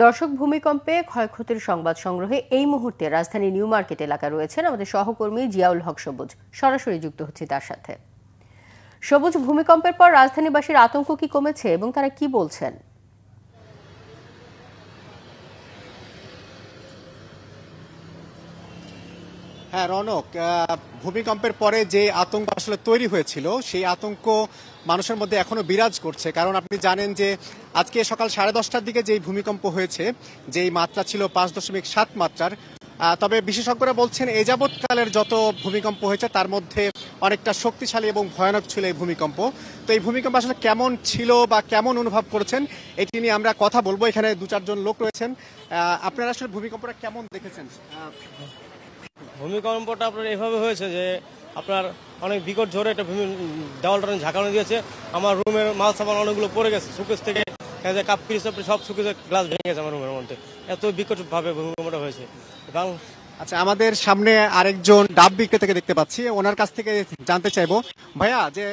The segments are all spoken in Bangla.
দর্শক, ভূমিকম্পে ক্ষয়ক্ষতির সংবাদ সংগ্রহে এই মুহূর্তে রাজধানী নিউ মার্কেট এলাকা রয়েছেন আমাদের সহকর্মী জিয়াউল হক সবুজ। সরাসরি যুক্ত হচ্ছি তার সাথে। সবুজ, ভূমিকম্পের পর রাজধানীবাসীর আতঙ্ক কি কমেছে এবং তারা কি বলছেন? হ্যাঁ রনক, ভূমিকম্পের পরে যে আতঙ্ক আসলে তৈরি হয়েছিল সেই আতঙ্ক মানুষের মধ্যে এখনো বিরাজ করছে। কারণ আপনি জানেন যে আজকে সকাল 10:30টার দিকে যেই ভূমিকম্প হয়েছে, যেই মাত্রা ছিল 5.7 মাত্রার, তবে বিশেষজ্ঞরা বলছেন এ যাবৎকালের যত ভূমিকম্প হয়েছে তার মধ্যে অনেকটা শক্তিশালী এবং ভয়ানক ছিল এই ভূমিকম্প। তো এই ভূমিকম্প আসলে কেমন ছিল বা কেমন অনুভব করেছেন এটি নিয়ে আমরা কথা বলবো। এখানে 2-4 জন লোক রয়েছেন। আপনারা আসলে ভূমিকম্পটা কেমন দেখেছেন? ভূমিকম্পটা আপনার এভাবে হয়েছে যে আপনার অনেক বিকট জোরে একটা দেওয়ালটা ঝাঁকানো দিয়েছে। আমার রুমের মাল সামান অনেকগুলো পড়ে গেছে, সুকেস থেকে কাপ পিস সব সুকেসে গ্লাস ভেঙে গেছে আমার রুমের মধ্যে। এত বিকট ভাবে ভূমিকম্পটা হয়েছে। এবং আচ্ছা, আমাদের সামনে আরেকজন ডাব বিক্রেতাকে দেখতে পাচ্ছি, ওনার কাছ থেকে জানতে চাইবো, ভাইয়া যে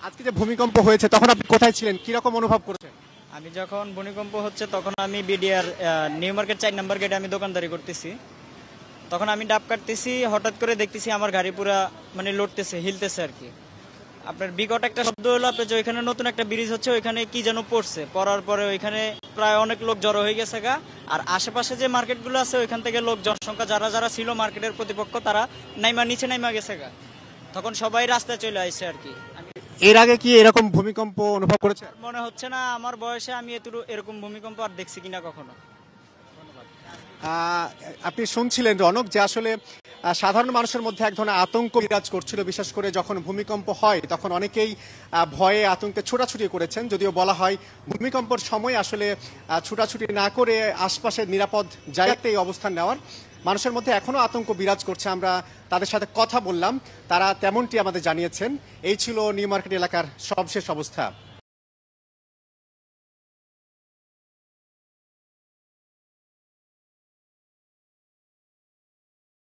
আজকে যে ভূমিকম্প হয়েছে তখন আপনি কোথায় ছিলেন, কিরকম অনুভব করেছেন? আমি যখন ভূমিকম্প হচ্ছে তখন আমি বিডিআর নিউ মার্কেট 4 নম্বর গেটে আমি দোকানদারি করতেছি। তখন আমি ডাব কাটতেছি, হঠাৎ করে দেখতেছি আমার গাড়ি পুরা মানে লড়তেছে, হিলতেছে আর কি। আপনার বিকট একটা শব্দ হলো আপনার যে ওইখানে নতুন একটা ব্রিজ হচ্ছে, ওইখানে কি যেন পড়ছে, পড়ার পরে ওইখানে প্রায় অনেক লোক জড়ো হয়ে গেছে গা। আর আশেপাশে যে মার্কেটগুলো আছে ওইখান থেকে লোক জনসংখ্যা যারা যারা ছিল মার্কেটের প্রতিপক্ষ তারা নিচে নাইমা গেছে গা। তখন সবাই রাস্তায় চলে আসছে আর কি। এর আগে কি এরকম ভূমিকম্প অনুভব করেছে? মনে হচ্ছে না আমার বয়সে আমি এরকম ভূমিকম্প আর দেখছি কিনা কখনো। আপনি শুনছিলেন রনক যে আসলে সাধারণ মানুষের মধ্যে এক ধরনের আতঙ্ক বিরাজ করছিল। বিশেষ করে যখন ভূমিকম্প হয় তখন অনেকেই ভয়ে আতঙ্কে ছোটাছুটি করেছেন। যদিও বলা হয় ভূমিকম্পের সময় আসলে ছোটাছুটি না করে আশপাশের নিরাপদ জায়গাতেই অবস্থান নেওয়ার। মানুষের মধ্যে এখনো আতঙ্ক বিরাজ করছে। আমরা তাদের সাথে কথা বললাম, তারা তেমনটি আমাদের জানিয়েছেন। এই ছিল নিউ মার্কেট এলাকার সবশেষ অবস্থা।